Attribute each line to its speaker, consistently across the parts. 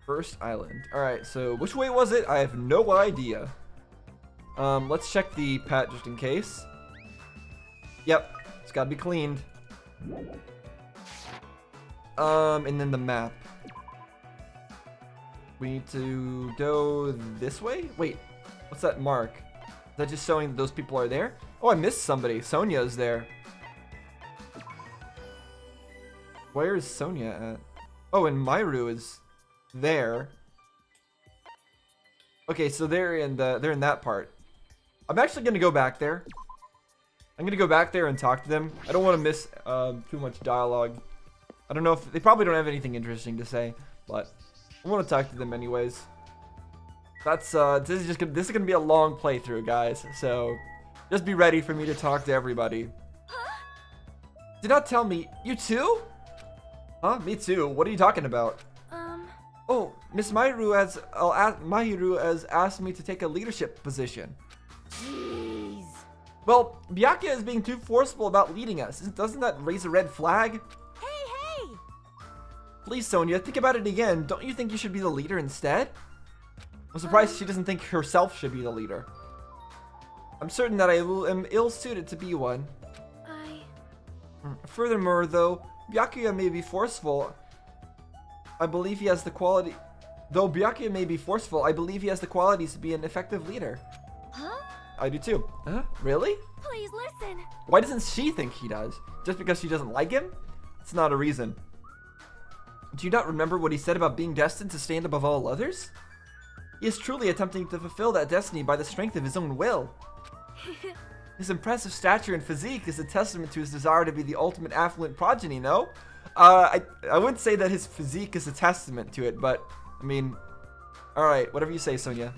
Speaker 1: First island. Alright, so which way was it? I have no idea. Let's check the pet just in case. Yep, it's gotta be cleaned. And then the map. We need to go this way? Wait, what's that mark? Is that just showing that those people are there? Oh, I missed somebody. Sonia's there. Where is Sonia at? Oh, and Myru is there. Okay, so they're in that part. I'm actually gonna go back there. I'm gonna go back there and talk to them. I don't want to miss too much dialogue. I don't know if they probably don't have anything interesting to say, but I want to talk to them anyways. That's this is gonna be a long playthrough, guys. So just be ready for me to talk to everybody. Did not tell me. You too? Huh? Me too. What are you talking about? Oh, Miss Myru has asked me to take a leadership position.
Speaker 2: Jeez.
Speaker 1: Well, Byakuya is being too forceful about leading us. Doesn't that raise a red flag?
Speaker 2: Hey!
Speaker 1: Please, Sonia, think about it again. Don't you think you should be the leader instead? I'm surprised she doesn't think herself should be the leader. I'm certain that I am ill-suited to be one. Furthermore, though, Byakuya may be forceful. I believe he has the quality. Though Byakuya may be forceful, I believe he has the qualities to be an effective leader.
Speaker 2: Huh?
Speaker 1: I do too. Huh? Really?
Speaker 2: Please listen.
Speaker 1: Why doesn't she think he does? Just because she doesn't like him? It's not a reason. Do you not remember what he said about being destined to stand above all others? He is truly attempting to fulfill that destiny by the strength of his own will. His impressive stature and physique is a testament to his desire to be the ultimate affluent progeny, no? I wouldn't say that his physique is a testament to it, but, I mean, alright, whatever you say, Sonia.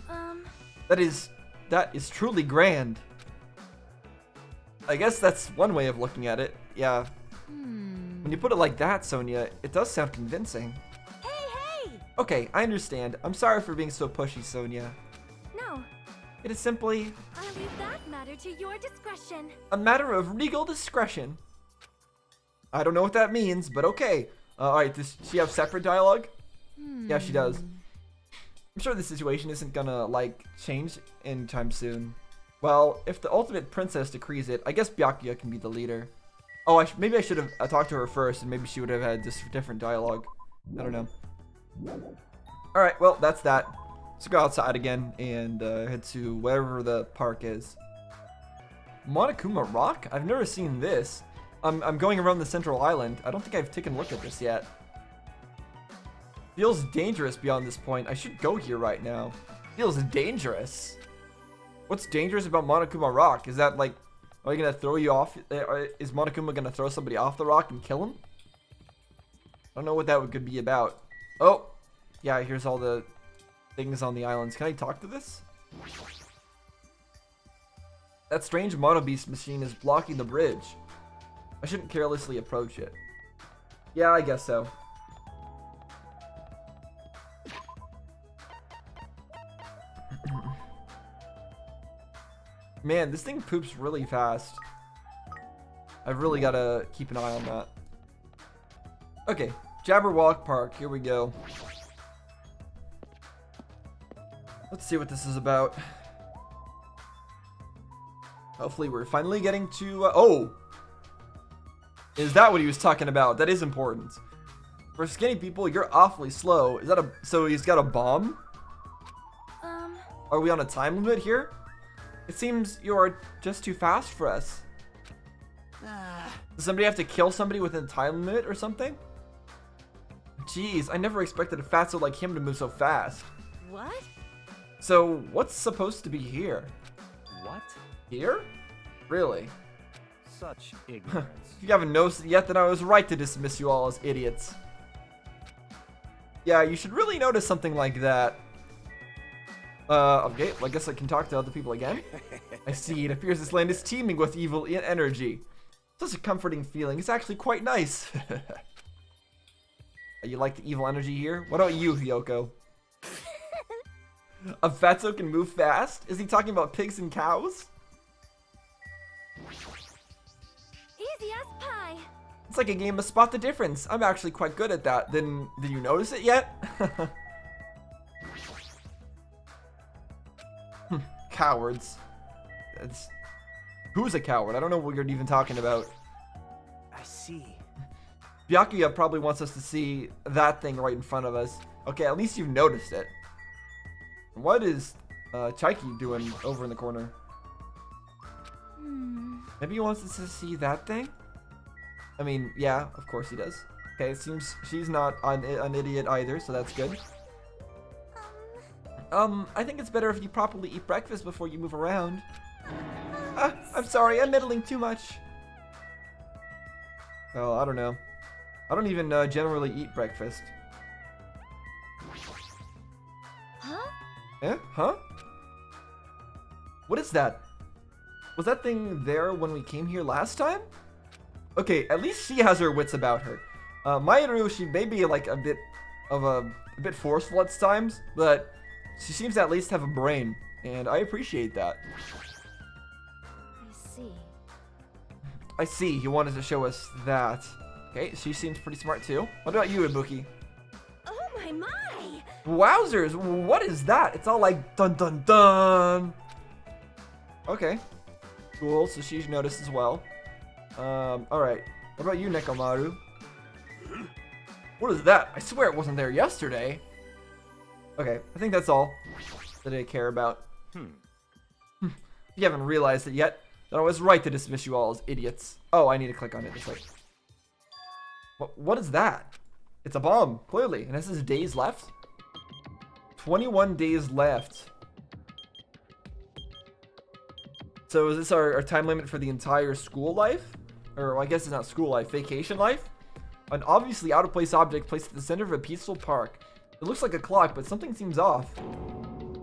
Speaker 1: That is truly grand. I guess that's one way of looking at it, yeah. When you put it like that, Sonia, it does sound convincing.
Speaker 2: Hey!
Speaker 1: Okay, I understand. I'm sorry for being so pushy, Sonia.
Speaker 2: No,
Speaker 1: It is simply
Speaker 2: I'll leave that matter to your discretion.
Speaker 1: a matter of regal discretion. I don't know what that means, but okay. Alright, does she have separate dialogue? Yeah, she does. I'm sure the situation isn't gonna, like, change anytime soon. Well, if the ultimate princess decrees it, I guess Byakuya can be the leader. Oh, maybe I should have talked to her first, and maybe she would have had just different dialogue. I don't know. Alright, well, that's that. Let's go outside again and head to wherever the park is. Monokuma Rock? I've never seen this. I'm going around the central island. I don't think I've taken a look at this yet. Feels dangerous beyond this point. I should go here right now. Feels dangerous. What's dangerous about Monokuma Rock? Is that like, are you gonna throw you off? Is Monokuma gonna throw somebody off the rock and kill him? I don't know what that could be about. Oh, yeah, here's all the things on the islands. Can I talk to this? That strange Mono Beast machine is blocking the bridge. I shouldn't carelessly approach it. Yeah, I guess so. Man, this thing poops really fast. I've really got to keep an eye on that. Okay, Jabberwock Park. Here we go. Let's see what this is about. Hopefully we're finally getting to... oh! Is that what he was talking about? That is important. For skinny people, you're awfully slow. Is that a... so he's got a bomb? Are we on a time limit here? It seems you're just too fast for us. Does somebody have to kill somebody within a time limit or something? Jeez, I never expected a fatso like him to move so fast.
Speaker 2: What?
Speaker 1: So, what's supposed to be here?
Speaker 3: What?
Speaker 1: Here? Really?
Speaker 3: Such ignorance.
Speaker 1: If you haven't noticed it yet, then I was right to dismiss you all as idiots. Yeah, you should really notice something like that. Okay, well, I guess I can talk to other people again. I see, it appears this land is teeming with evil energy. Such a comforting feeling, it's actually quite nice. You like the evil energy here? What about you, Hyoko? A fatso can move fast? Is he talking about pigs and cows?
Speaker 2: Easy as pie.
Speaker 1: It's like a game of spot the difference. I'm actually quite good at that. Then, did you notice it yet? Cowards. Who's a coward? I don't know what you're even talking about.
Speaker 3: I see.
Speaker 1: Byakuya probably wants us to see that thing right in front of us. Okay, at least you've noticed it. What is Chaiki doing over in the corner? Maybe he wants us to see that thing? I mean, yeah, of course he does. Okay, it seems she's not an idiot either, so that's good. I think it's better if you properly eat breakfast before you move around. I'm sorry, I'm meddling too much. Well, I don't know. I don't even generally eat breakfast.
Speaker 2: Huh?
Speaker 1: Eh? Huh? What is that? Was that thing there when we came here last time? Okay, at least she has her wits about her. Mairo, she may be like a bit forceful at times, but she seems to at least have a brain, and I appreciate that.
Speaker 2: I see.
Speaker 1: I see, you wanted to show us that. Okay, she seems pretty smart too. What about you, Ibuki?
Speaker 2: Oh my!
Speaker 1: Wowzers, what is that? It's all like dun dun dun. Okay, cool, so she's noticed as well. Alright. What about you, Nekomaru? What is that? I swear it wasn't there yesterday. Okay, I think that's all that I care about. You haven't realized it yet, then I was right to dismiss you all as idiots. Oh, I need to click on it this way. What is that? It's a bomb, clearly. And this is days left? 21 days left. So is this our time limit for the entire school life? Or well, I guess it's not school life, vacation life? An obviously out-of-place object placed at the center of a peaceful park. It looks like a clock, but something seems off.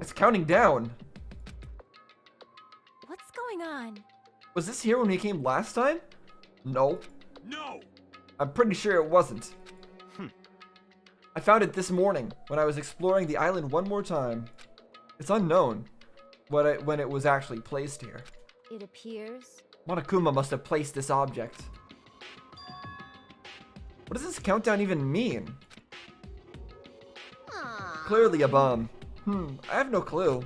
Speaker 1: It's counting down.
Speaker 2: What's going on?
Speaker 1: Was this here when we came last time? No.
Speaker 3: No!
Speaker 1: I'm pretty sure it wasn't. I found it this morning when I was exploring the island one more time. It's unknown when it was actually placed here.
Speaker 2: It appears.
Speaker 1: Monokuma must have placed this object. What does this countdown even mean? Clearly a bomb. I have no clue.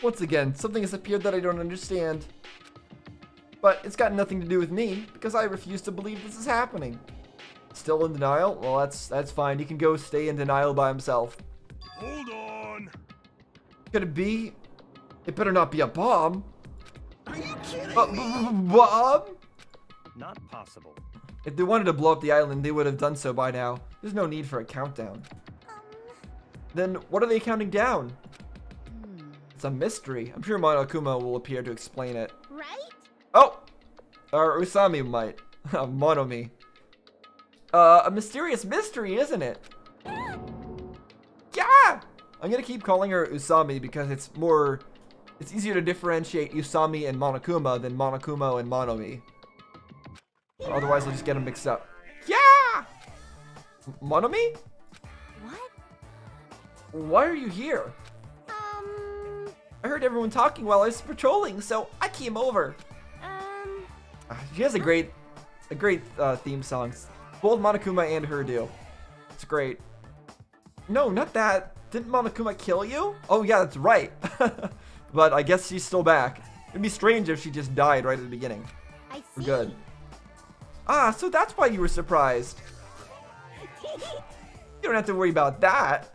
Speaker 1: Once again, something has appeared that I don't understand. But it's got nothing to do with me, because I refuse to believe this is happening. Still in denial? Well, that's fine. He can go stay in denial by himself.
Speaker 3: Hold on!
Speaker 1: Could it be? It better not be a bomb.
Speaker 3: Are you kidding
Speaker 1: Bomb?
Speaker 3: Not possible.
Speaker 1: If they wanted to blow up the island, they would have done so by now. There's no need for a countdown. Then what are they counting down? It's a mystery. I'm sure Monokuma will appear to explain it.
Speaker 2: Right?
Speaker 1: Oh! Or Usami might. Monomi. A mysterious mystery, isn't it? Yeah! I'm gonna keep calling her Usami because it's easier to differentiate Usami and Monokuma than Monokuma and Monomi. Otherwise, I'll just get them mixed up. Yeah! Monomi?
Speaker 2: What?
Speaker 1: Why are you here? I heard everyone talking while I was patrolling, so I came over. She has a great theme song. Both Monokuma and her do. It's great. No, not that. Didn't Monokuma kill you? Oh yeah, that's right. But I guess she's still back. It'd be strange if she just died right at the beginning.
Speaker 2: I see.
Speaker 1: We're good. Ah, so that's why you were surprised. You don't have to worry about that.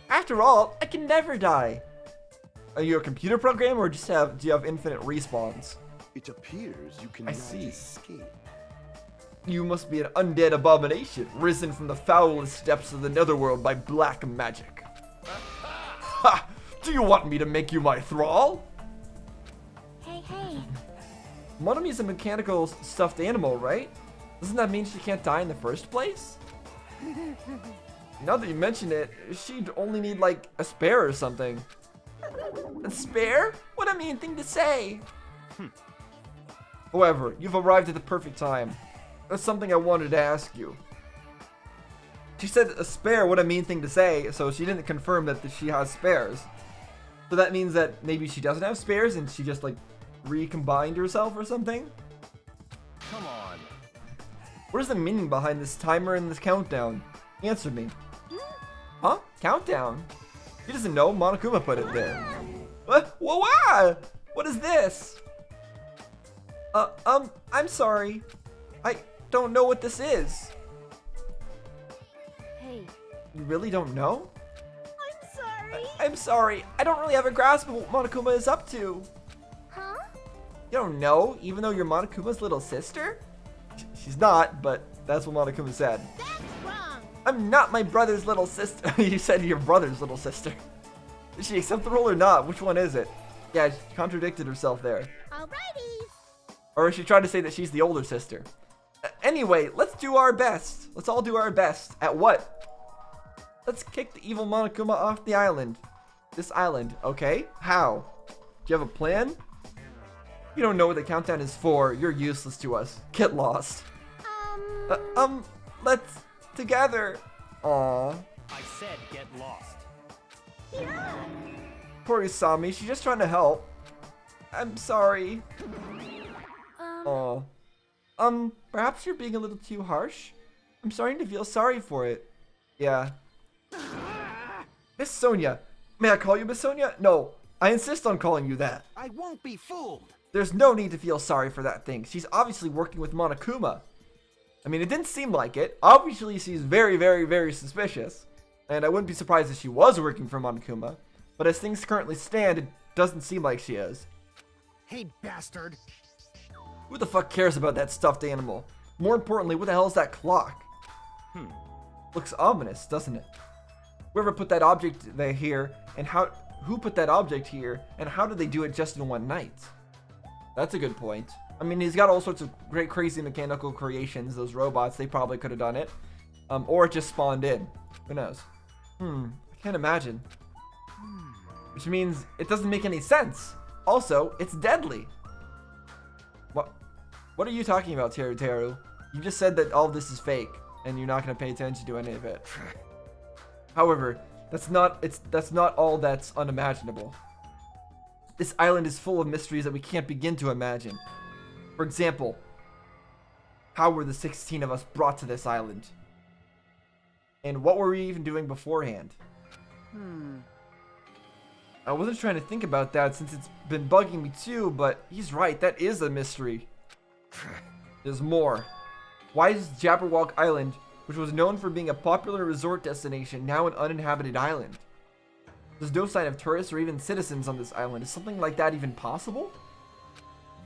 Speaker 1: After all, I can never die. Are you a computer program or do you have infinite respawns?
Speaker 4: It appears you
Speaker 1: I
Speaker 4: cannot
Speaker 1: see.
Speaker 4: escape.
Speaker 1: You must be an undead abomination, risen from the foulest steps of the netherworld by black magic. Ha! Do you want me to make you my thrall?
Speaker 2: Hey.
Speaker 1: Monomi's a mechanical stuffed animal, right? Doesn't that mean she can't die in the first place? Now that you mention it, she'd only need like a spare or something. A spare? What a mean thing to say! However, you've arrived at the perfect time. That's something I wanted to ask you. She said a spare, what a mean thing to say, so she didn't confirm that she has spares. So that means that maybe she doesn't have spares and she just like recombined herself or something?
Speaker 3: Come on.
Speaker 1: What is the meaning behind this timer and this countdown? Answer me. Huh? Countdown? He doesn't know. Monokuma put it there. What? Whoa, ah! What is this? I'm sorry. I don't know what this is.
Speaker 2: Hey,
Speaker 1: You really don't know?
Speaker 2: I'm sorry.
Speaker 1: I'm sorry. I don't really have a grasp of what Monokuma is up to.
Speaker 2: Huh?
Speaker 1: You don't know, even though you're Monokuma's little sister? She's not, but that's what Monokuma said.
Speaker 2: That's wrong.
Speaker 1: I'm not my brother's little sister. You said your brother's little sister. Did she accept the role or not? Which one is it? Yeah, she contradicted herself there.
Speaker 2: Alrighty.
Speaker 1: Or she tried to say that she's the older sister. Anyway, let's do our best. Let's all do our best. At what? Let's kick the evil Monokuma off the island. This island, okay? How? Do you have a plan? You don't know what the countdown is for. You're useless to us. Get lost. Let's together. Aww.
Speaker 3: I said get lost.
Speaker 2: Yeah.
Speaker 1: Poor Usami, she's just trying to help. I'm sorry. Aw. Perhaps you're being a little too harsh? I'm starting to feel sorry for it. Yeah. Miss Sonia. May I call you Miss Sonia? No, I insist on calling you that.
Speaker 3: I won't be fooled.
Speaker 1: There's no need to feel sorry for that thing. She's obviously working with Monokuma. I mean, it didn't seem like it. Obviously, she's very, very, very suspicious. And I wouldn't be surprised if she was working for Monokuma. But as things currently stand, it doesn't seem like she is.
Speaker 3: Hey, bastard.
Speaker 1: Who the fuck cares about that stuffed animal? More importantly, what the hell is that clock? Looks ominous, doesn't it? Whoever put that object there here, and who put that object here, and how did they do it just in one night? That's a good point. I mean, he's got all sorts of great, crazy mechanical creations. Those robots, they probably could have done it. Or it just spawned in. Who knows? I can't imagine. Which means it doesn't make any sense. Also, it's deadly. What are you talking about, Teru? You just said that all of this is fake, and you're not going to pay attention to any of it. However, that's not all that's unimaginable. This island is full of mysteries that we can't begin to imagine. For example, how were the 16 of us brought to this island? And what were we even doing beforehand? I wasn't trying to think about that since it's been bugging me too, but he's right, that is a mystery. There's more. Why is Jabberwock Island, which was known for being a popular resort destination, now an uninhabited island? There's no sign of tourists or even citizens on this island. Is something like that even possible?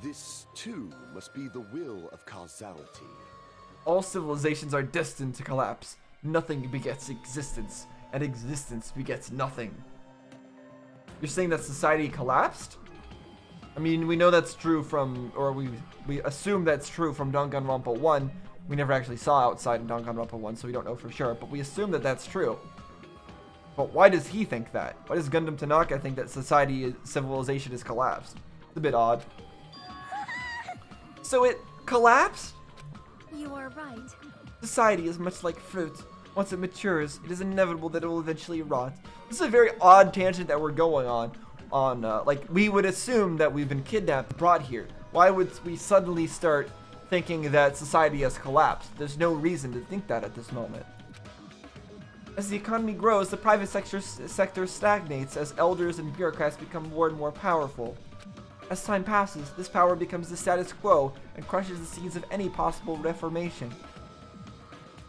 Speaker 4: This, too, must be the will of causality.
Speaker 1: All civilizations are destined to collapse. Nothing begets existence, and existence begets nothing. You're saying that society collapsed? I mean, we know that's true from, or we assume that's true from Danganronpa 1. We never actually saw outside in Danganronpa 1, so we don't know for sure, but we assume that that's true. But why does he think that? Why does Gundam Tanaka think that civilization is collapsed? It's a bit odd. So it collapsed?
Speaker 2: You are right.
Speaker 1: Society is much like fruit. Once it matures, it is inevitable that it will eventually rot. This is a very odd tangent that we're going on. Like, we would assume that we've been kidnapped, brought here. Why would we suddenly start thinking that society has collapsed? There's no reason to think that at this moment. As the economy grows, the private sector stagnates as elders and bureaucrats become more and more powerful. As time passes, this power becomes the status quo and crushes the seeds of any possible reformation.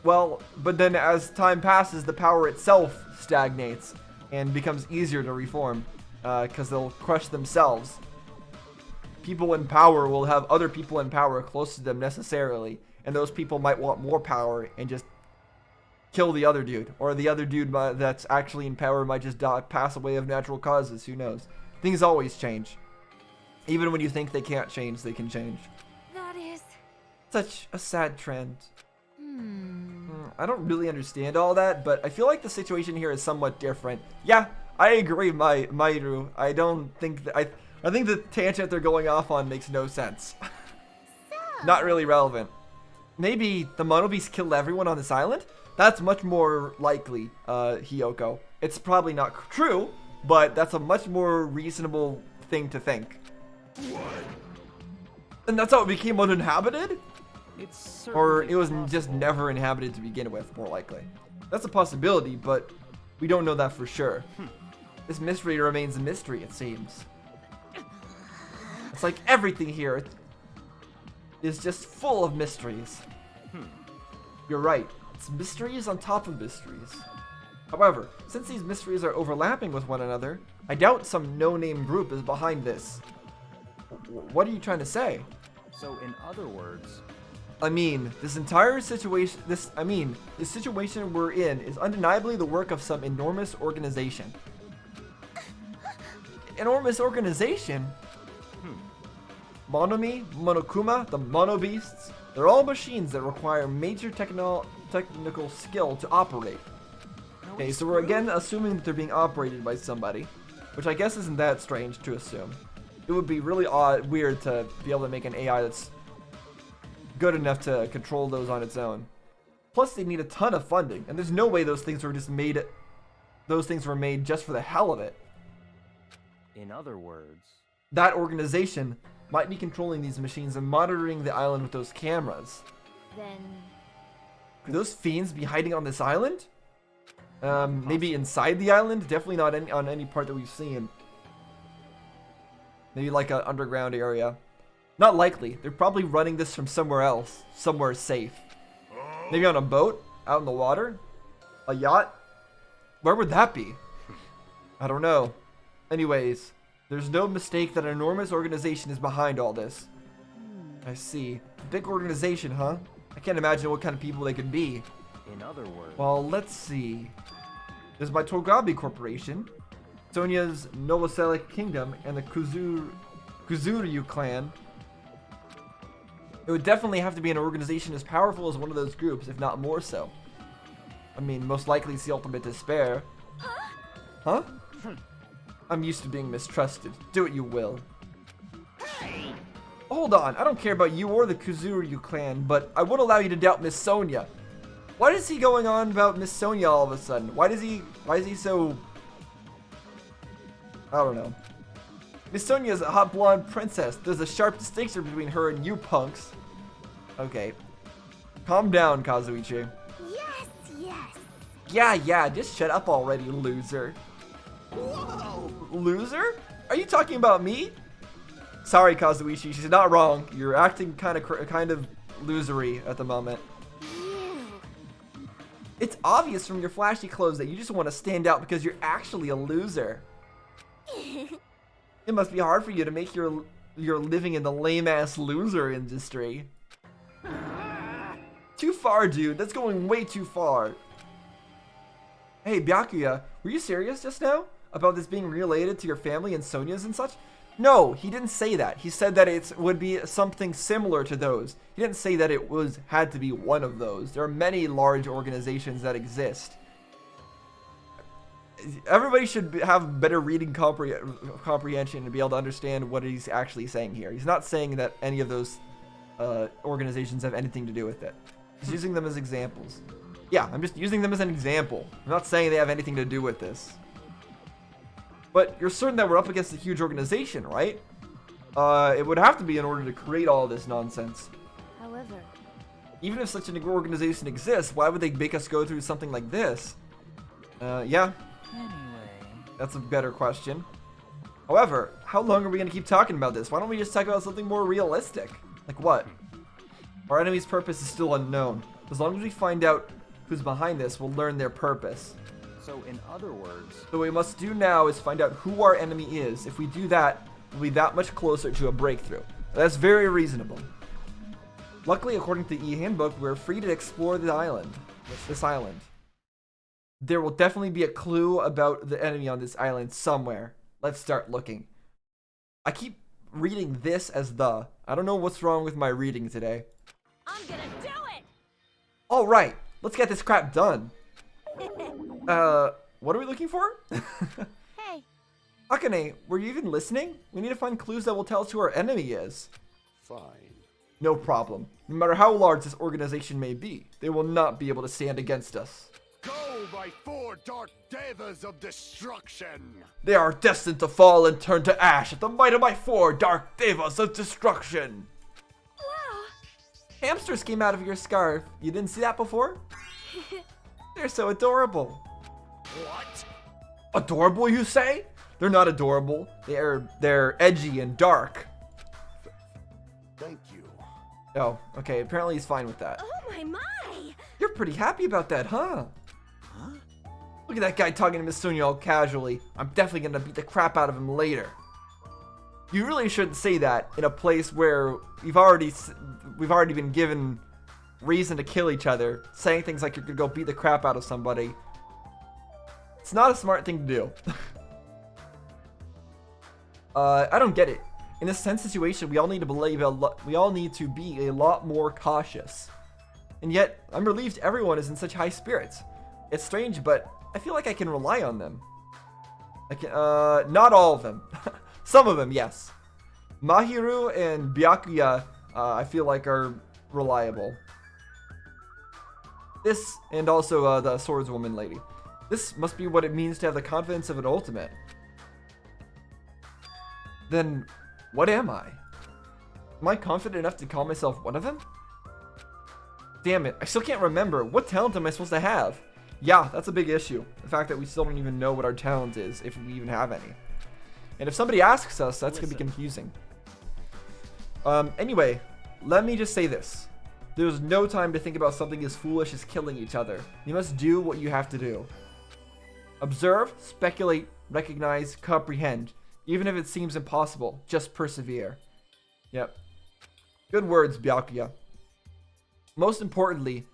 Speaker 1: Well, but then as time passes, the power itself stagnates and becomes easier to reform because they'll crush themselves. People in power will have other people in power close to them necessarily, and those people might want more power and just kill the other dude, or the other dude that's actually in power might just pass away of natural causes. Who knows? Things always change. Even when you think they can't change, they can change.
Speaker 2: That is...
Speaker 1: Such a sad trend. I don't really understand all that, but I feel like the situation here is somewhat different. Yeah, I agree, Mairu. I don't think that I think the tangent they're going off on makes no sense. Not really relevant. Maybe the Mono Beast killed everyone on this island? That's much more likely, Hiyoko. It's probably not true, but that's a much more reasonable thing to think. And that's how it became uninhabited? Or it was just never inhabited to begin with, more likely. That's a possibility, but we don't know that for sure. This mystery remains a mystery, it seems. It's like everything here is just full of mysteries. You're right. It's mysteries on top of mysteries. However, since these mysteries are overlapping with one another, I doubt some no-name group is behind this. What are you trying to say?
Speaker 3: So in other words,
Speaker 1: I mean, this entire situation, this situation we're in is undeniably the work of some enormous organization. Enormous organization? Monomi, Monokuma, the Mono Beasts, they're all machines that require major technical skill to operate. Okay, so we're again assuming that they're being operated by somebody, which I guess isn't that strange to assume. It would be really weird to be able to make an AI that's good enough to control those on its own. Plus, they need a ton of funding, and there's no way those things were just made. Those things were made just for the hell of it.
Speaker 3: in other words,
Speaker 1: That organization might be controlling these machines and monitoring the island with those cameras.
Speaker 2: Then
Speaker 1: Could those fiends be hiding on this island? Maybe inside the island? Definitely not on any part that we've seen. Maybe like an underground area. Not likely. They're probably running this from somewhere else. Somewhere safe. Maybe on a boat? Out in the water? A yacht? Where would that be? I don't know. Anyways, there's no mistake that an enormous organization is behind all this. I see. Big organization, huh? I can't imagine what kind of people they could be.
Speaker 3: in other words,
Speaker 1: Well, let's see. There's my Togabi Corporation, Sonya's Novoselic Kingdom, and the Kuzuryu clan. It would definitely have to be an organization as powerful as one of those groups, if not more so. I mean, most likely it's the ultimate despair. Huh? I'm used to being mistrusted. Do what you will. Hold on, I don't care about you or the Kuzuryu clan, but I would allow you to doubt Miss Sonya. What is he going on about Miss Sonya all of a sudden? Why is he so... I don't know. Miss Sonya is a hot blonde princess. There's a sharp distinction between her and you punks. Okay. Calm down, Kazuichi.
Speaker 2: yes, yes.
Speaker 1: Yeah, just shut up already, loser. Whoa! Loser? Are you talking about me? Sorry, Kazuichi, she's not wrong. You're acting kind of losery at the moment.
Speaker 2: You.
Speaker 1: It's obvious from your flashy clothes that you just want to stand out because you're actually a loser. It must be hard for you to make your living in the lame-ass loser industry. Too far, dude. That's going way too far. Hey, Byakuya, were you serious just now? About this being related to your family and Sonya's and such? No, he didn't say that. He said that it would be something similar to those. He didn't say that it had to be one of those. There are many large organizations that exist. Everybody should have better reading comprehension to be able to understand what he's actually saying here. He's not saying that any of those organizations have anything to do with it. He's using them as examples. Yeah, I'm just using them as an example. I'm not saying they have anything to do with this. But you're certain that we're up against a huge organization, right? It would have to be in order to create all this nonsense.
Speaker 2: However,
Speaker 1: Even if such an organization exists, why would they make us go through something like this? Yeah,
Speaker 3: anyway,
Speaker 1: that's a better question. However, how long are we going to keep talking about this? Why don't we just talk about something more realistic? Like what? Our enemy's purpose is still unknown. As long as we find out who's behind this, we'll learn their purpose.
Speaker 3: so in other words,
Speaker 1: So what we must do now is find out who our enemy is. If we do that, we'll be that much closer to a breakthrough. That's very reasonable. Luckily, according to the e-handbook, we're free to explore the island. This island. There will definitely be a clue about the enemy on this island somewhere. Let's start looking. I keep reading this as the. I don't know what's wrong with my reading today.
Speaker 2: I'm gonna do it.
Speaker 1: All right, let's get this crap done. What are we looking for?
Speaker 2: Hey,
Speaker 1: Akane, were you even listening? We need to find clues that will tell us who our enemy is.
Speaker 4: Fine.
Speaker 1: No problem. No matter how large this organization may be, they will not be able to stand against us.
Speaker 4: Go, my four dark devas of destruction!
Speaker 1: They are destined to fall and turn to ash at the might of my four dark devas of destruction.
Speaker 2: wow.
Speaker 1: Hamsters came out of your scarf. You didn't see that before? They're so adorable.
Speaker 4: What?
Speaker 1: Adorable, you say? They're not adorable. They're edgy and dark.
Speaker 4: Thank you.
Speaker 1: Oh, okay. Apparently he's fine with that.
Speaker 2: Oh my!
Speaker 1: You're pretty happy about that, huh? Look at that guy talking to Miss Sonia all casually. I'm definitely gonna beat the crap out of him later. You really shouldn't say that in a place where we've already been given reason to kill each other. Saying things like you're gonna go beat the crap out of somebody. It's not a smart thing to do. I don't get it. In this tense situation, we all need to be a lot more cautious. And yet, I'm relieved everyone is in such high spirits. It's strange, but I feel like I can rely on them. Not all of them. Some of them, yes. Mahiru and Byakuya, I feel like are reliable. This, and also the swordswoman lady. This must be what it means to have the confidence of an ultimate. Then, what am I? Am I confident enough to call myself one of them? Damn it, I still can't remember. What talent am I supposed to have? Yeah, that's a big issue. The fact that we still don't even know what our talent is, if we even have any. And if somebody asks us, that's going to be confusing. Anyway, let me just say this. There's no time to think about something as foolish as killing each other. You must do what you have to do. Observe, speculate, recognize, comprehend. Even if it seems impossible, just persevere. Yep. Good words, Byakuya. Most importantly,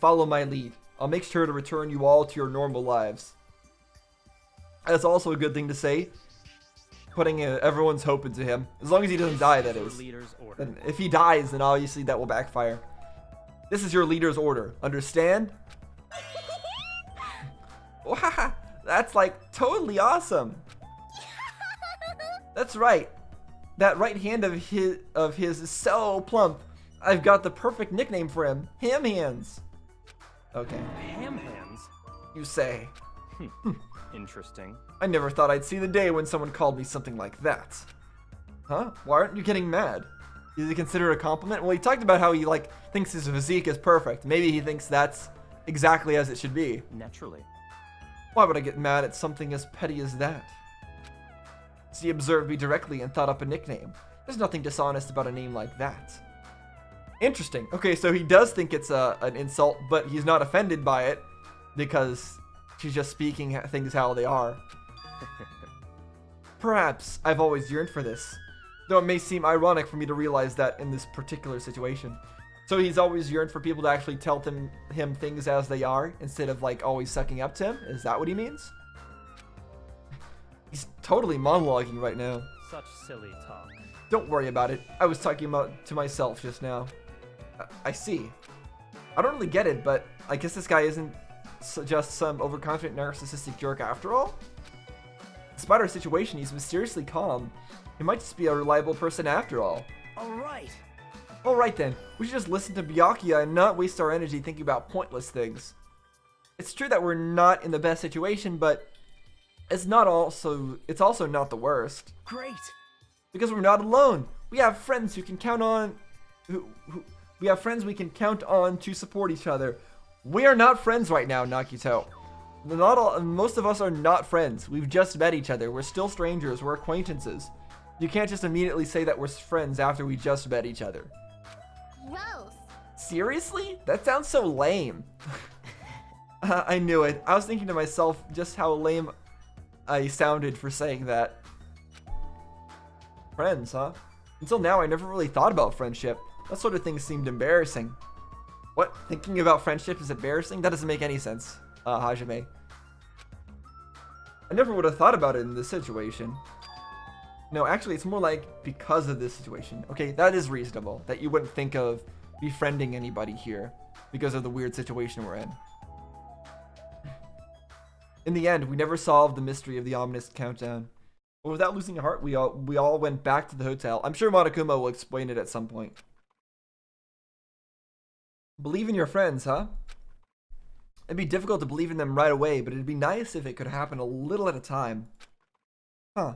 Speaker 1: follow my lead. I'll make sure to return you all to your normal lives. That's also a good thing to say. Putting everyone's hope into him. As long as he doesn't die, that is. And if he dies, then obviously that will backfire. This is your leader's order. Understand? Wow, that's like totally awesome. That's right. That right hand of his is so plump. I've got the perfect nickname for him. Ham Hands. Okay.
Speaker 3: Ham hands?
Speaker 1: You say.
Speaker 3: Interesting.
Speaker 1: I never thought I'd see the day when someone called me something like that. Huh? Why aren't you getting mad? Is it considered a compliment? Well, he talked about how he thinks his physique is perfect. Maybe he thinks that's exactly as it should be.
Speaker 3: Naturally.
Speaker 1: Why would I get mad at something as petty as that? So he observed me directly and thought up a nickname. There's nothing dishonest about a name like that. Interesting. Okay, so he does think it's an insult, but he's not offended by it because she's just speaking things how they are. Perhaps I've always yearned for this, though it may seem ironic for me to realize that in this particular situation. So he's always yearned for people to actually tell him things as they are instead of always sucking up to him? Is that what he means? He's totally monologuing right now.
Speaker 3: Such silly talk.
Speaker 1: Don't worry about it. I was talking to myself just now. I see. I don't really get it, but I guess this guy isn't just some overconfident narcissistic jerk after all. Despite our situation, he's mysteriously calm. He might just be a reliable person after all. Alright then, we should just listen to Byakuya and not waste our energy thinking about pointless things. It's true that we're not in the best situation, but it's also not the worst.
Speaker 3: Great.
Speaker 1: Because we're not alone. We have friends who can count on we have friends we can count on to support each other. We are not friends right now, Nakito. Most of us are not friends. We've just met each other. We're still strangers. We're acquaintances. You can't just immediately say that we're friends after we just met each other.
Speaker 2: Gross.
Speaker 1: Seriously? That sounds so lame. I knew it. I was thinking to myself just how lame I sounded for saying that. Friends, huh? Until now, I never really thought about friendship. That sort of thing seemed embarrassing. What? Thinking about friendship is embarrassing? That doesn't make any sense, Hajime. I never would have thought about it in this situation. No, actually, it's more like because of this situation. Okay, that is reasonable. That you wouldn't think of befriending anybody here because of the weird situation we're in. In the end, we never solved the mystery of the ominous countdown. But without losing heart, we all went back to the hotel. I'm sure Monokuma will explain it at some point. Believe in your friends, huh? It'd be difficult to believe in them right away, but it'd be nice if it could happen a little at a time. Huh.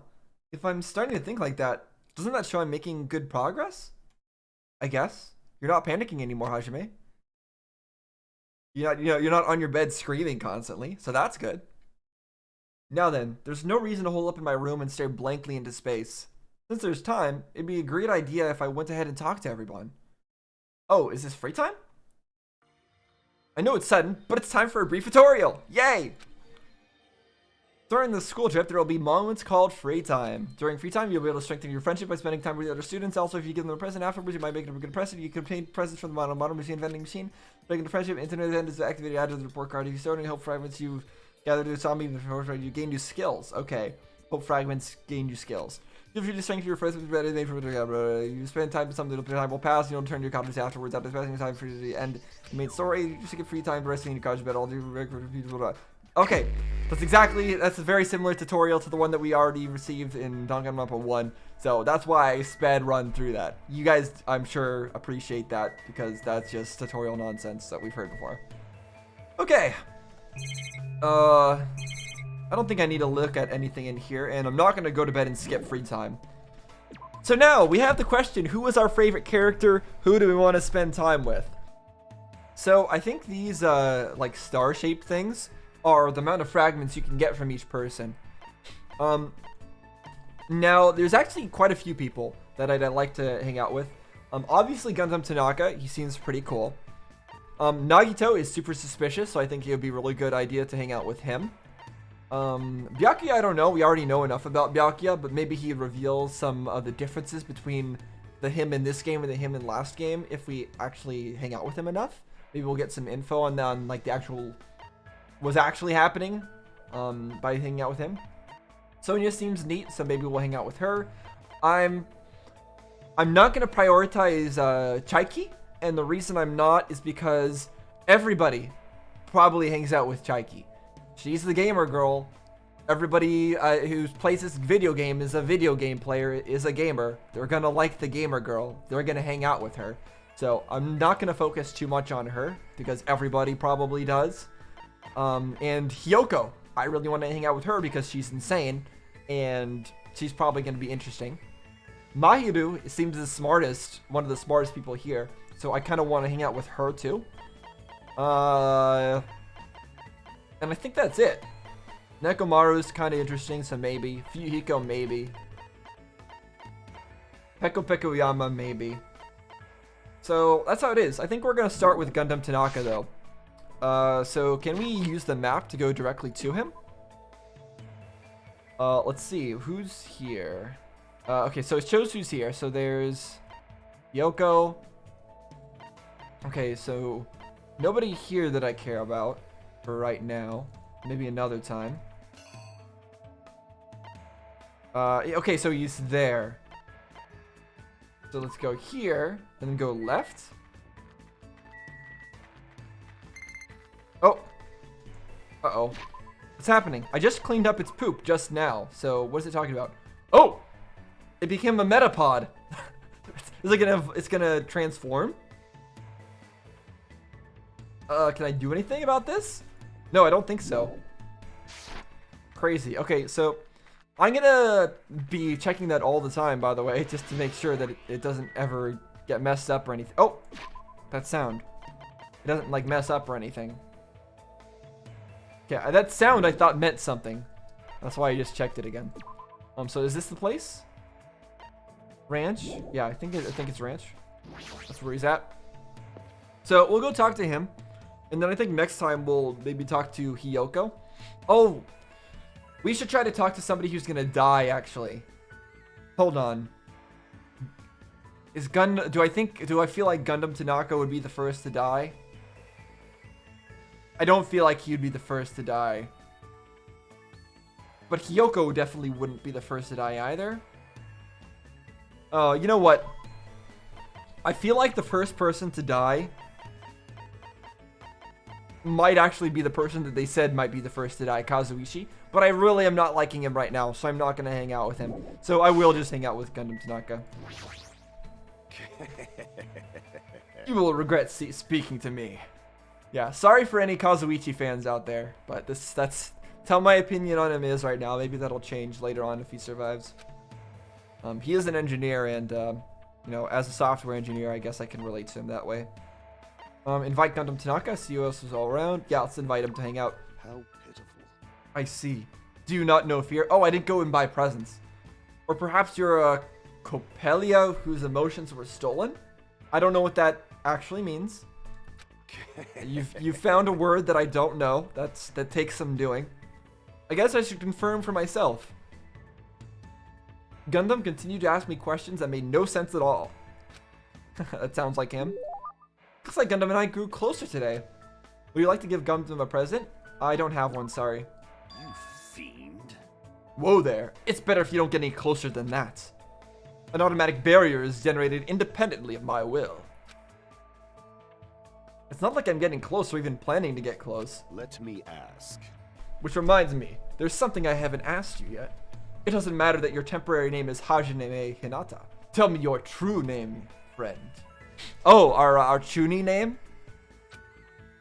Speaker 1: If I'm starting to think like that, doesn't that show I'm making good progress? I guess. You're not panicking anymore, Hajime. You're not on your bed screaming constantly, so that's good. Now then, there's no reason to hole up in my room and stare blankly into space. Since there's time, it'd be a great idea if I went ahead and talked to everyone. Oh, is this free time? I know it's sudden, but it's time for a brief tutorial! Yay! During the school trip, there will be moments called free time. During free time, you'll be able to strengthen your friendship by spending time with the other students. Also, if you give them a present afterwards, you might make them a good present. You can obtain presents from the model machine vending machine. Making the friendship internet event is activated added to the report card. If you start any hope fragments you've gathered to zombie before you gain new skills. Okay. Hope fragments gain you skills. If you just strengthen your friends with better than you spend time with something, time will pass, and you'll turn your comments afterwards. After spending time for the end the main story, you just get free time resting in your college bed all day. Okay, that's a very similar tutorial to the one that we already received in Danganronpa 1. So that's why I sped run through that. You guys, I'm sure, appreciate that because that's just tutorial nonsense that we've heard before. Okay. I don't think I need to look at anything in here, and I'm not going to go to bed and skip free time. So now we have the question, who is our favorite character? Who do we want to spend time with? So I think these like star-shaped things are the amount of fragments you can get from each person. Now there's actually quite a few people that I'd like to hang out with. Obviously Gundam Tanaka, he seems pretty cool. Nagito is super suspicious, so I think it would be a really good idea to hang out with him. Byakuya, I don't know. We already know enough about Byakuya, but maybe he reveals some of the differences between the him in this game and the him in last game if we actually hang out with him enough. Maybe we'll get some info on like the actual what's actually happening by hanging out with him. Sonya seems neat, so maybe we'll hang out with her. I'm not gonna prioritize Chaiki, and the reason I'm not is because everybody probably hangs out with Chaiki. She's the gamer girl. Everybody who plays this video game is a video game player, is a gamer. They're gonna like the gamer girl. They're gonna hang out with her. So I'm not gonna focus too much on her because everybody probably does. And Hyoko, I really want to hang out with her because she's insane and she's probably gonna be interesting. Mahiru seems the smartest, one of the smartest people here. So I kind of want to hang out with her too. And I think that's it. Nekomaru's kind of interesting, so maybe. Fuyuhiko, maybe. Peko Pekuyama, maybe. So that's how it is. I think we're going to start with Gundam Tanaka, though. So can we use the map to go directly to him? Let's see. Who's here? Okay, so it shows who's here. So there's Yoko. Okay, so nobody here that I care about for right now. Maybe another time. Okay, so he's there. So let's go here and then go left. Oh. Uh-oh. What's happening? I just cleaned up its poop just now. So what is it talking about? Oh! It became a metapod. It's gonna transform? Can I do anything about this? No, I don't think so. Crazy. Okay, so I'm gonna be checking that all the time, by the way, just to make sure that it doesn't ever get messed up or anything. Oh, that sound. It doesn't like mess up or anything. Okay, that sound I thought meant something. That's why I just checked it again. So is this the place? Ranch? Yeah, I think it's Ranch. That's where he's at. So we'll go talk to him. And then I think next time we'll maybe talk to Hyoko. Oh, we should try to talk to somebody who's gonna die, actually. Hold on. Do I feel like Gundam Tanaka would be the first to die? I don't feel like he'd be the first to die. But Hyoko definitely wouldn't be the first to die either. Oh, you know what? I feel like the first person to die might actually be the person that they said might be the first to die, Kazuichi. But I really am not liking him right now, so I'm not going to hang out with him. So I will just hang out with Gundam Tanaka. You will regret speaking to me. Yeah, sorry for any Kazuichi fans out there, but that's how my opinion on him is right now. Maybe that'll change later on if he survives. He is an engineer, and you know, as a software engineer, I guess I can relate to him that way. Invite Gundam Tanaka, see who else is all around. Yeah, let's invite him to hang out.
Speaker 4: How pitiful.
Speaker 1: I see. Do you not know fear? Oh, I didn't go and buy presents. Or perhaps you're a Coppelia whose emotions were stolen? I don't know what that actually means. You've found a word that I don't know. That takes some doing. I guess I should confirm for myself. Gundam continued to ask me questions that made no sense at all. That sounds like him. Looks like Gundam and I grew closer today. Would you like to give Gundam a present? I don't have one, sorry.
Speaker 4: You fiend.
Speaker 1: Whoa there. It's better if you don't get any closer than that. An automatic barrier is generated independently of my will. It's not like I'm getting close or even planning to get close.
Speaker 4: Let me ask.
Speaker 1: Which reminds me, there's something I haven't asked you yet. It doesn't matter that your temporary name is Hajime Hinata. Tell me your true name, friend. Oh, our Chuni name?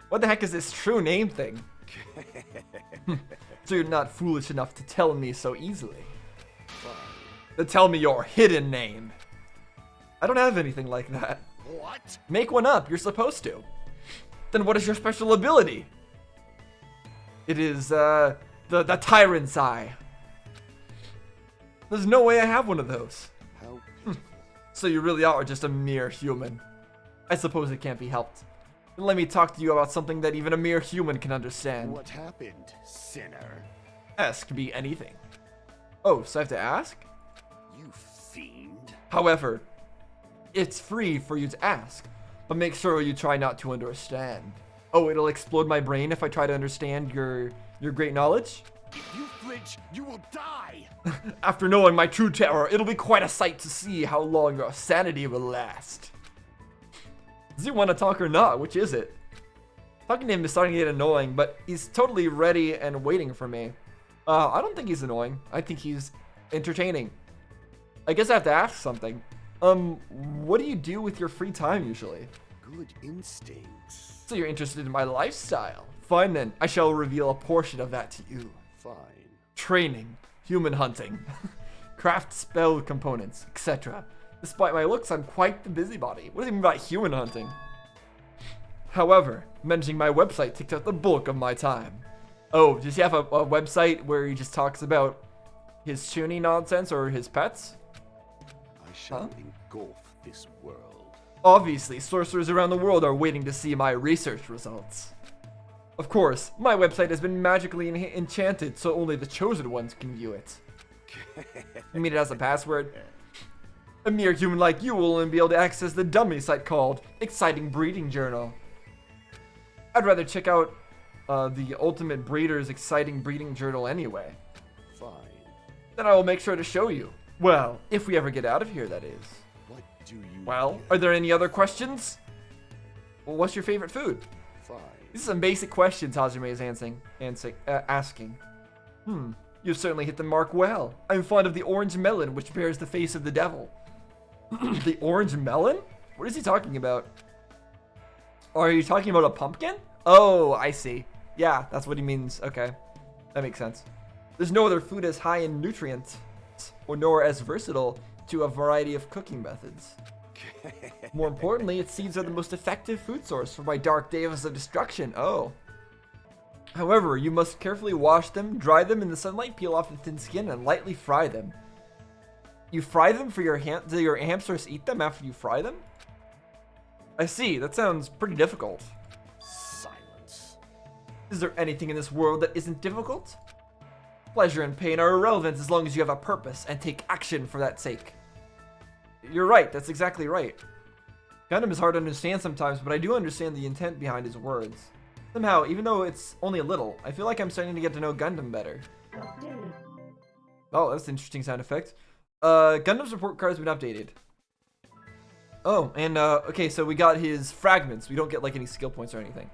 Speaker 1: What the heck is this true name thing? So you're not foolish enough to tell me so easily. Then tell me your hidden name. I don't have anything like that.
Speaker 4: What?
Speaker 1: Make one up, you're supposed to. Then what is your special ability? It is, the Tyrant's Eye. There's no way I have one of those.
Speaker 4: How?
Speaker 1: So you really are just a mere human. I suppose it can't be helped. Then let me talk to you about something that even a mere human can understand.
Speaker 4: What happened, sinner?
Speaker 1: Ask me anything. Oh, so I have to ask?
Speaker 4: You fiend.
Speaker 1: However, it's free for you to ask, but make sure you try not to understand. Oh, it'll explode my brain if I try to understand your great knowledge?
Speaker 4: If you flinch, you will die.
Speaker 1: After knowing my true terror, it'll be quite a sight to see how long your sanity will last. Does he want to talk or not? Which is it? Talking to him is starting to get annoying, but he's totally ready and waiting for me. I don't think he's annoying. I think he's entertaining. I guess I have to ask something. What do you do with your free time usually?
Speaker 4: Good instincts.
Speaker 1: So you're interested in my lifestyle. Fine then, I shall reveal a portion of that to you.
Speaker 4: Fine.
Speaker 1: Training, human hunting, craft spell components, etc. Despite my looks, I'm quite the busybody. What does he mean by human hunting? However, managing my website takes up the bulk of my time. Oh, does he have a website where he just talks about his Chuni nonsense or his pets?
Speaker 4: I shall engulf this world.
Speaker 1: Obviously, sorcerers around the world are waiting to see my research results. Of course, my website has been magically enchanted so only the chosen ones can view it. You mean it has a password? A mere human like you will only be able to access the dummy site called Exciting Breeding Journal. I'd rather check out the Ultimate Breeder's Exciting Breeding Journal anyway.
Speaker 4: Fine.
Speaker 1: Then I will make sure to show you. Well, if we ever get out of here, that is.
Speaker 4: What do you
Speaker 1: Well,
Speaker 4: get?
Speaker 1: are there any other questions? Well, what's your favorite food?
Speaker 4: Fine.
Speaker 1: These are some basic questions Hajime is asking. You've certainly hit the mark well. I'm fond of the orange melon, which bears the face of the devil. The orange melon? What is he talking about? Or are you talking about a pumpkin? Oh, I see. Yeah, that's what he means. Okay, that makes sense. There's no other food as high in nutrients, or nor as versatile to a variety of cooking methods. More importantly, its seeds are the most effective food source for my dark days of destruction. Oh. However, you must carefully wash them, dry them in the sunlight, peel off the thin skin, and lightly fry them. You fry them for do your hamsters eat them after you fry them? I see, that sounds pretty difficult.
Speaker 4: Silence.
Speaker 1: Is there anything in this world that isn't difficult? Pleasure and pain are irrelevant as long as you have a purpose and take action for that sake. You're right, that's exactly right. Gundam is hard to understand sometimes, but I do understand the intent behind his words. Somehow, even though it's only a little, I feel like I'm starting to get to know Gundam better. Oh, that's an interesting sound effect. Gundam's report card has been updated. Oh, and okay, so we got his fragments. We don't get like any skill points or anything.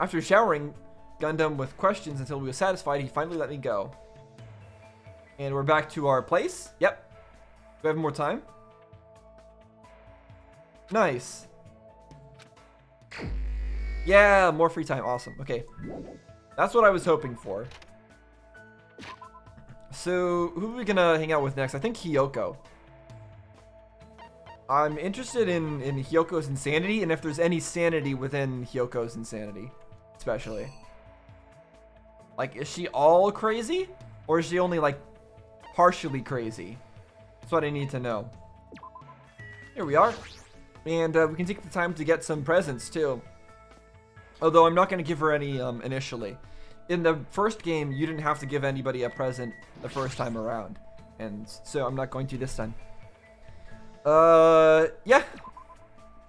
Speaker 1: After showering Gundam with questions until we were satisfied, he finally let me go. And we're back to our place. Yep. Do we have more time? Nice. Yeah, more free time. Awesome. Okay. That's what I was hoping for. So, who are we gonna hang out with next? I think Hiyoko. I'm interested in Hiyoko's insanity, and if there's any sanity within Hiyoko's insanity, especially. Like, is she all crazy? Or is she only like partially crazy? That's what I need to know. Here we are. And we can take the time to get some presents too. Although I'm not going to give her any initially. In the first game, you didn't have to give anybody a present the first time around. And so I'm not going to this time. Yeah.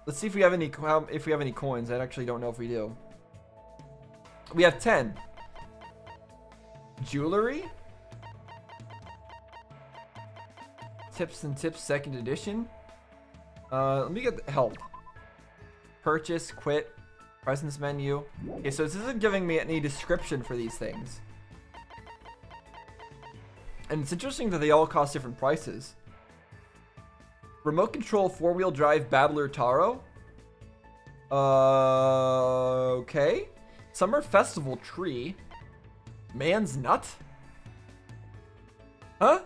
Speaker 1: Let's see if we have any coins. I actually don't know if we do. We have 10. Jewelry? Tips and Tips 2nd edition. Let me get help. Purchase, quit, presence menu. Okay, so this isn't giving me any description for these things. And it's interesting that they all cost different prices. Remote control 4-wheel drive Battler Taro. Okay. Summer Festival Tree. Man's Nut? Huh?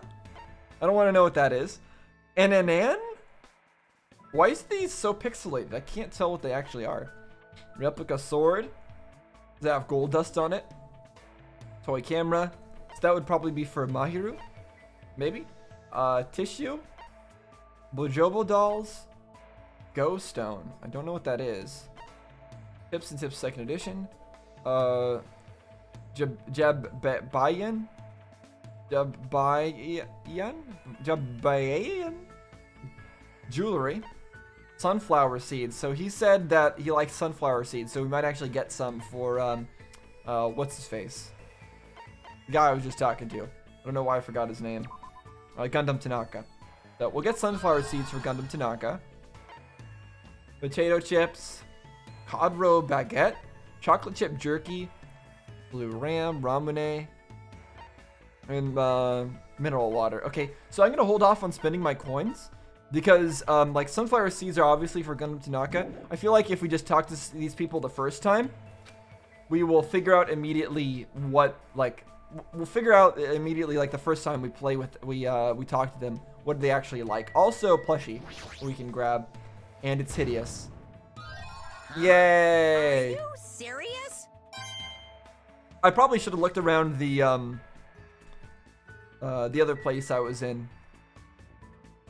Speaker 1: I don't want to know what that is. Ananan? Why is these so pixelated? I can't tell what they actually are. Replica sword. Does that have gold dust on it? Toy camera. So that would probably be for Mahiru. Maybe. Tissue. Bojobo dolls. Go stone. I don't know what that is. Tips and Tips 2nd edition. Jabayan? Jabayan? Jewelry. Sunflower seeds. So he said that he likes sunflower seeds, so we might actually get some for what's his face? The guy I was just talking to. I don't know why I forgot his name. Gundam Tanaka. So we'll get sunflower seeds for Gundam Tanaka. Potato chips. Codro baguette. Chocolate chip jerky. Blue ram. Ramune. And mineral water. Okay, so I'm gonna hold off on spending my coins. Because, like, sunflower seeds are obviously for Gundam Tanaka. I feel like if we just talk to these people the first time, we will figure out immediately what, like, we'll figure out immediately, like, the first time we play with, we talk to them, what they actually like. Also, plushie, we can grab, and it's hideous. Yay!
Speaker 2: Are you serious?
Speaker 1: I probably should have looked around the other place I was in.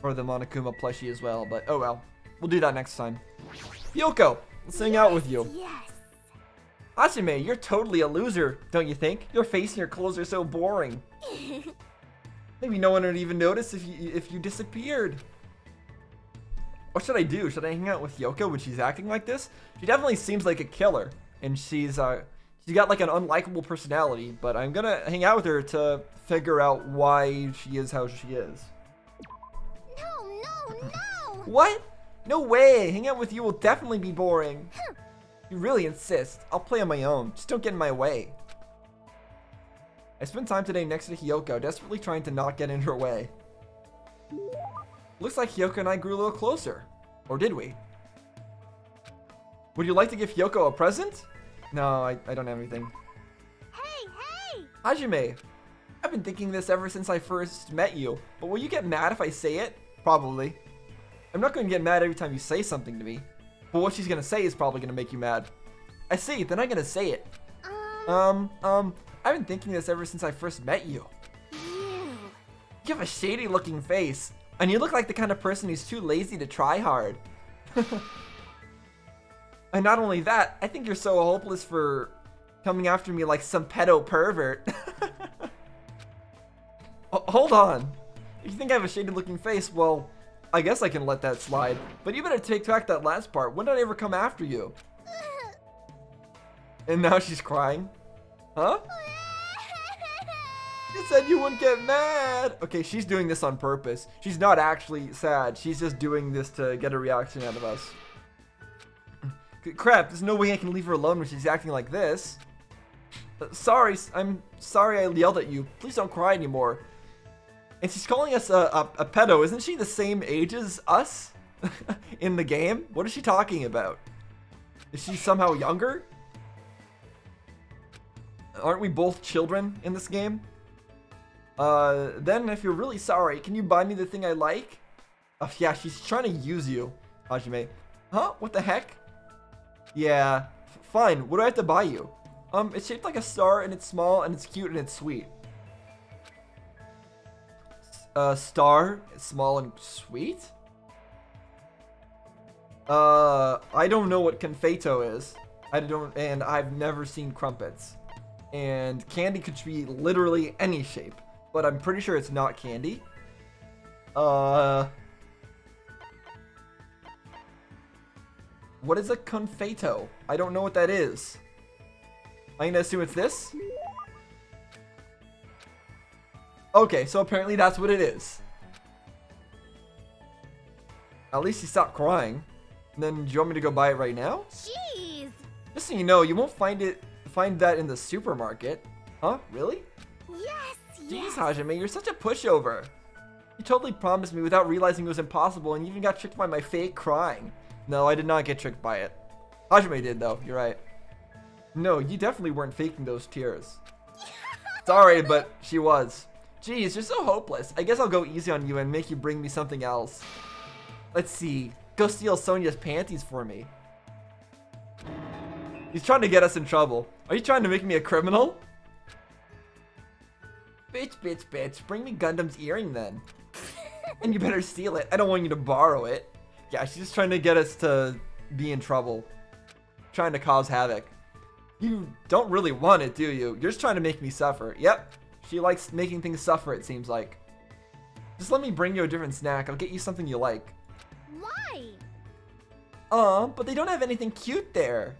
Speaker 1: Or the Monokuma plushie as well, but oh well. We'll do that next time. Yoko, let's hang out with you.
Speaker 2: Yes.
Speaker 1: Hajime, you're totally a loser, don't you think? Your face and your clothes are so boring. Maybe no one would even notice if you disappeared. What should I do? Should I hang out with Yoko when she's acting like this? She definitely seems like a killer, and she's got like an unlikable personality, but I'm gonna hang out with her to figure out why she is how she is.
Speaker 2: No.
Speaker 1: What? No way! Hanging out with you will definitely be boring. You really insist. I'll play on my own. Just don't get in my way. I spent time today next to Hiyoko, desperately trying to not get in her way. Looks like Hiyoko and I grew a little closer. Or did we? Would you like to give Hiyoko a present? No, I don't have anything.
Speaker 2: Hey!
Speaker 1: Hajime, I've been thinking this ever since I first met you, but will you get mad if I say it? Probably. I'm not going to get mad every time you say something to me, but what she's going to say is probably going to make you mad. I see, then I'm going to say it. I've been thinking this ever since I first met you.
Speaker 2: You
Speaker 1: have a shady looking face, and you look like the kind of person who's too lazy to try hard. And not only that, I think you're so hopeless for coming after me like some pedo pervert. Hold on. If you think I have a shady looking face, well, I guess I can let that slide. But you better take back that last part. When did I ever come after you? And now she's crying. Huh? You said you wouldn't get mad. Okay, she's doing this on purpose. She's not actually sad. She's just doing this to get a reaction out of us. Crap, there's no way I can leave her alone when she's acting like this. I'm sorry I yelled at you. Please don't cry anymore. And she's calling us a pedo. Isn't she the same age as us in the game? What is she talking about? Is she somehow younger? Aren't we both children in this game? Then if you're really sorry, can you buy me the thing I like? Oh yeah, she's trying to use you, Hajime. Huh? What the heck? Yeah, fine. What do I have to buy you? It's shaped like a star, and it's small, and it's cute, and it's sweet. Star, small and sweet? I don't know what confeito is. And I've never seen crumpets. And candy could be literally any shape, but I'm pretty sure it's not candy. What is a confeito? I don't know what that is. I'm gonna assume it's this. Okay, so apparently that's what it is. At least he stopped crying. And then, do you want me to go buy it right now?
Speaker 2: Jeez.
Speaker 1: Just so you know, you won't find that in the supermarket. Huh? Really?
Speaker 2: Yes,
Speaker 1: Jeez,
Speaker 2: yes.
Speaker 1: Hajime, you're such a pushover. You totally promised me without realizing it was impossible, and you even got tricked by my fake crying. No, I did not get tricked by it. Hajime did, though. You're right. No, you definitely weren't faking those tears. Sorry, but she was. Jeez, you're so hopeless. I guess I'll go easy on you and make you bring me something else. Let's see. Go steal Sonia's panties for me. He's trying to get us in trouble. Are you trying to make me a criminal? Bitch. Bring me Gundam's earring then. And you better steal it. I don't want you to borrow it. Yeah, she's just trying to get us to be in trouble. Trying to cause havoc. You don't really want it, do you? You're just trying to make me suffer. Yep. She likes making things suffer, it seems like. Just let me bring you a different snack. I'll get you something you like.
Speaker 2: Why?
Speaker 1: But they don't have anything cute there.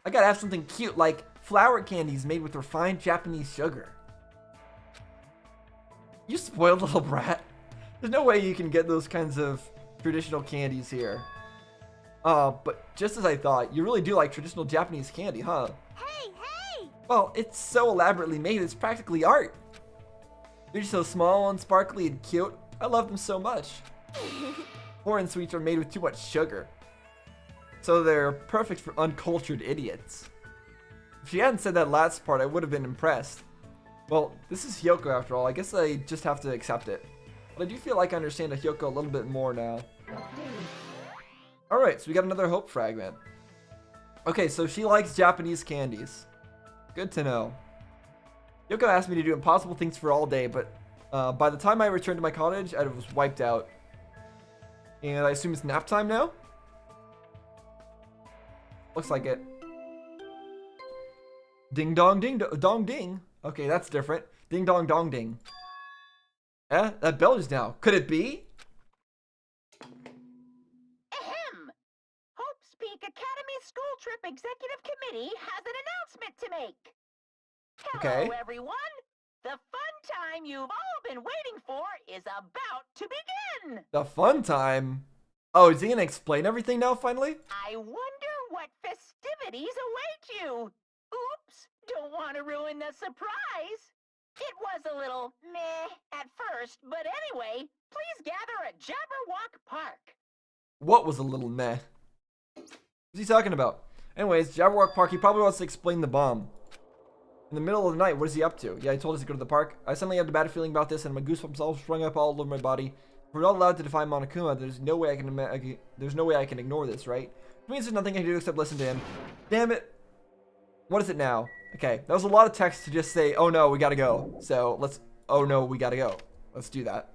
Speaker 1: I gotta have something cute, like flower candies made with refined Japanese sugar. You spoiled little brat. There's no way you can get those kinds of traditional candies here. But just as I thought, you really do like traditional Japanese candy, huh?
Speaker 2: Hey, hey.
Speaker 1: Well, it's so elaborately made, it's practically art. They're so small and sparkly and cute. I love them so much. Foreign sweets are made with too much sugar. So they're perfect for uncultured idiots. If she hadn't said that last part, I would have been impressed. Well, this is Hyoko after all. I guess I just have to accept it. But I do feel like I understand Hyoko a little bit more now. Alright, so we got another hope fragment. Okay, so she likes Japanese candies. Good to know. Hyoko asked me to do impossible things for all day, but by the time I returned to my cottage, I was wiped out. And I assume it's nap time now? Looks like it. Ding dong ding dong ding. Okay, that's different. Ding dong dong ding. Eh? That bell just now. Could it be?
Speaker 5: Ahem! Hope's Peak Academy School Trip Executive Committee has an announcement to make. Hello,
Speaker 1: Okay.
Speaker 5: everyone! The fun time you've all been waiting for is about to begin!
Speaker 1: The fun time? Oh, is he gonna explain everything now, finally?
Speaker 5: I wonder what festivities await you! Oops! Don't want to ruin the surprise! It was a little meh at first, but anyway, please gather at Jabberwock Park.
Speaker 1: What was a little meh? What's he talking about? Anyways, Jabberwock Park, he probably wants to explain the bomb. In the middle of the night, what is he up to? Yeah, he told us to go to the park. I suddenly had a bad feeling about this, and my goosebumps all sprung up all over my body. If we're not allowed to defy Monokuma, there's no way I can ignore this, right? It means there's nothing I can do except listen to him. Damn it. What is it now? Okay, that was a lot of text to just say, oh no, we gotta go. So let's, oh no, we gotta go. Let's do that.